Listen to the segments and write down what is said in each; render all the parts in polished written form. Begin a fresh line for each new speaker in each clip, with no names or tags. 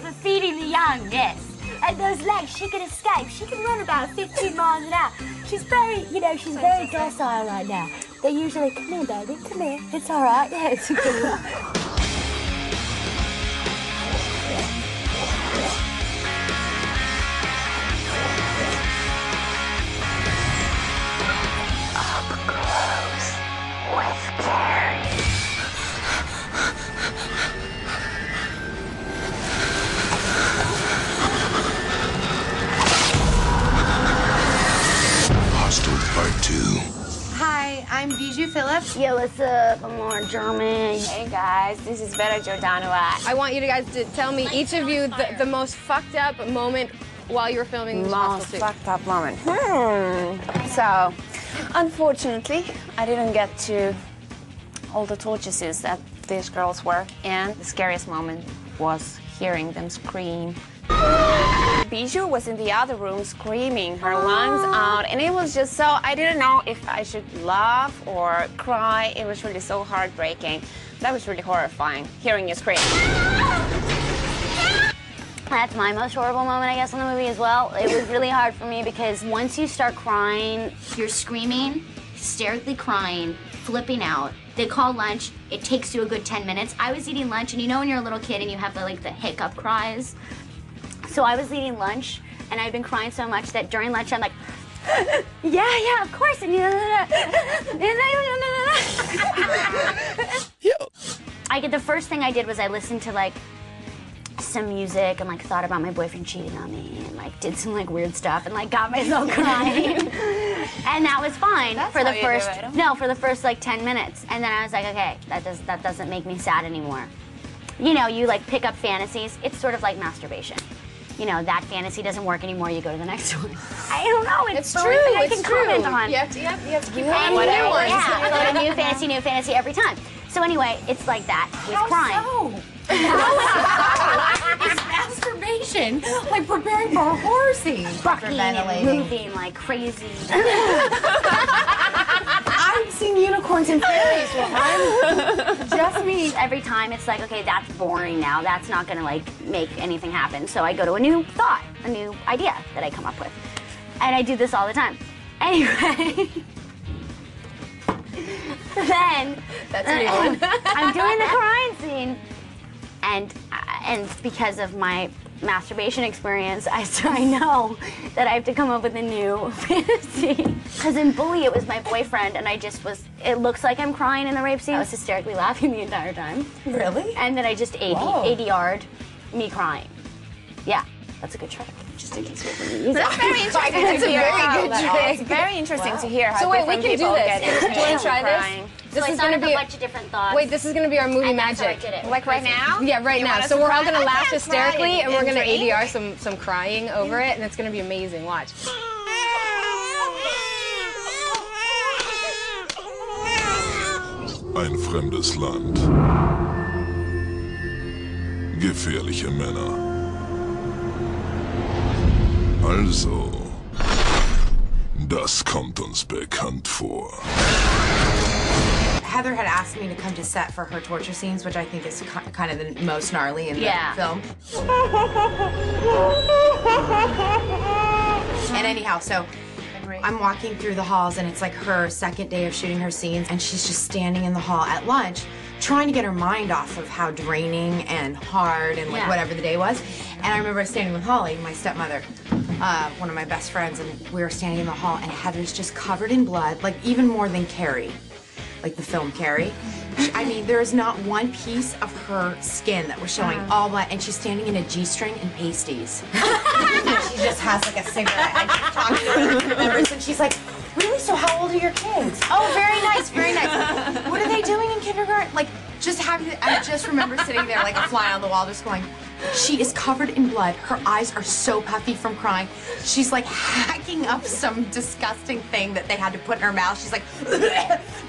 for feeding the young, yes. And those legs, she can escape. She can run about 15 miles an hour. She's very, you know, she's very docile right now. They usually, come here, baby, come here. It's all right. Yeah, it's a good one.
Hi, I'm Bijou Phillips.
Yo, what's up? I'm Lauren German.
Hey guys, this is Vera Giordano.
I want you guys to tell me, each of you, the most fucked up moment while you were filming Hostel 2.
Fucked up moment. So, unfortunately, I didn't get to all the torture scenes that these girls were in. The scariest moment was hearing them scream. Bijou was in the other room screaming her lungs out, and it was just so, I didn't know if I should laugh or cry. It was really so heartbreaking. That was really horrifying, hearing you scream.
That's my most horrible moment, I guess, in the movie as well. It was really hard for me because once you start crying, you're screaming, hysterically crying, flipping out. They call lunch. It takes you a good 10 minutes. I was eating lunch, and you know when you're a little kid and you have the hiccup cries? So I was eating lunch, and I'd been crying so much that during lunch I'm like, yeah, of course. And the first thing I did was I listened to some music and thought about my boyfriend cheating on me and did some weird stuff and got myself crying. And that was fine for the first 10 minutes. And then I was like, okay, that doesn't make me sad anymore. You know, you pick up fantasies. It's sort of like masturbation. You know, that fantasy doesn't work anymore, you go to the next one. I don't know, it's the only thing I can comment on.
You have to keep
finding
new ones.
Yeah, I go to new fantasy every time. So anyway, it's like that with crime.
It's masturbation, preparing for a horror scene.
Bucking and moving like crazy.
I've seen unicorns and fairies. I'm just me.
Every time it's okay, that's boring now. That's not gonna make anything happen. So I go to a new thought, a new idea that I come up with. And I do this all the time. Anyway. Then
that's a new one.
I'm doing the crying scene, and because of my masturbation experience, I know that I have to come up with a new fantasy. Because in Bully, it was my boyfriend, and it looks like I'm crying in the rape scene. I was hysterically laughing the entire time.
Really?
And then I just ADR'd me crying. Yeah, that's a good trick. Just in case we use it.
That's very interesting to hear. It's very interesting to hear how
so wait, we can do this.
Do
you want to try this?
This is going to be a bunch of different thoughts.
Wait, this is going to be our movie magic.
Right now?
Yeah, right now. So we're all going to laugh hysterically, and we're going to ADR some crying over it, and it's going to be amazing. Watch.
Ein fremdes Land. Gefährliche Männer. Also, das kommt uns bekannt vor.
Heather had asked me to come to set for her torture scenes, which I think is kind of the most gnarly in the film. And anyhow, so I'm walking through the halls, and it's her second day of shooting her scenes, and she's just standing in the hall at lunch, trying to get her mind off of how draining and hard and whatever the day was. And I remember standing with Holly, my stepmother, one of my best friends, and we were standing in the hall, and Heather's just covered in blood, even more than Carrie, the film Carrie. I mean, there is not one piece of her skin that was showing, all blood, and she's standing in a G-string and pasties. She just has a cigarette, and she's talking to her members, and she's like, really? So how old are your kids? Oh, very nice, very nice. What are they doing in kindergarten? I just remember sitting there like a fly on the wall, just going, she is covered in blood. Her eyes are so puffy from crying. She's hacking picking up some disgusting thing that they had to put in her mouth. She's like,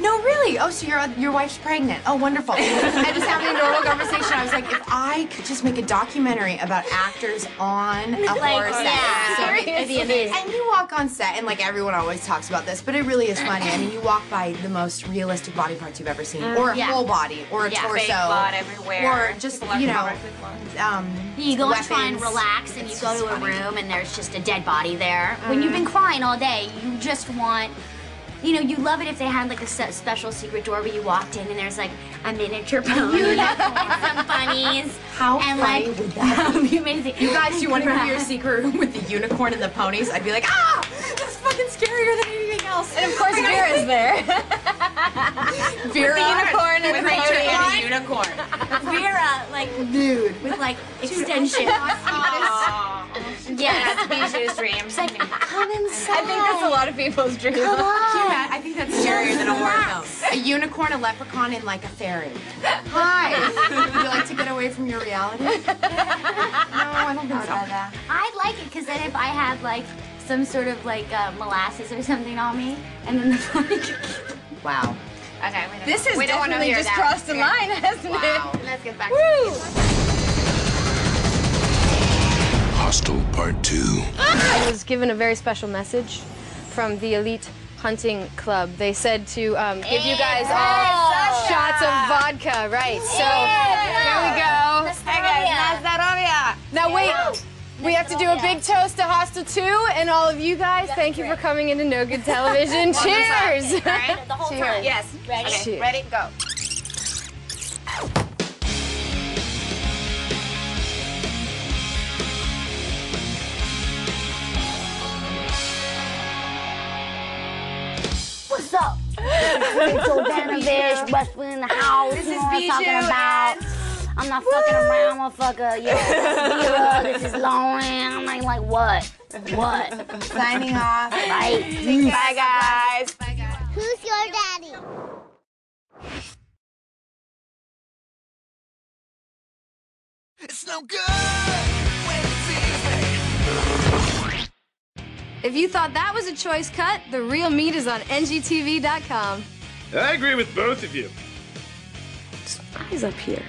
no, really? Oh, so your wife's pregnant? Oh, wonderful. And just having a normal conversation. I was like, if I could just make a documentary about actors on a horror set.
Yeah, it'd be amazing.
And you walk on set, and like everyone always talks about this, but it really is funny. I mean, you walk by the most realistic body parts you've ever seen, or a whole body, or a torso,
fake blood everywhere,
or just you know,
you go and try and
weapons.
relax, and you go to a room, and there's just a dead body there. When you've been crying all day, you just want. You know, you love it if they had like a special secret door where you walked in and there's like a miniature pony and some bunnies.
How
and
funny
like,
would that
would be amazing.
You guys, you want to go to your secret room with the unicorn and the ponies? I'd be like, ah, that's fucking scarier than anything else.
And of course, Vera's there.
Vera,
the unicorn and the pony.
and a unicorn.
Vera, like, nude with like extensions.
Yeah, that's Bijou's dream.
Come inside.
I think that's a lot of people's dream.
Yeah, I think that's scarier than a horror film. A unicorn, a leprechaun, and like a fairy. Hi. Would you like to get away from your reality? No, I don't think so.
I'd like it because then if I had like some sort of like molasses or something on me, and then the pony could keep.
Wow.
Okay,
This has
we don't want to
definitely
hear
just
that.
crossed the line, hasn't it?
Let's get back
Woo!
Hostel Part 2.
I was given a very special message from the Elite Hunting Club. They said to give you guys all shots of vodka, right? So here we go. Now wait, we have to do a big toast to Hostel 2 and all of you guys. Thank you for coming into No Good Television. Cheers!
All right,
The whole
Cheers.
time.
Yes.
Ready?
Okay,
Cheers.
ready, go.
What's up? It's O'Danovish, wrestling in the house.
This
you
is
know what I'm talking
Bijou
about.
and-
I'm not fucking around, motherfucker. Yeah, this is Vera, this is Lauren. I'm like, what? What?
Signing off.
Right?
Bye, guys.
Who's your daddy?
It's no good when it's easy.
If you thought that was a choice cut, the real meat is on ngtv.com.
I agree with both of you.
Eyes up here.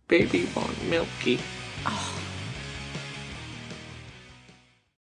Baby want milky.
Oh,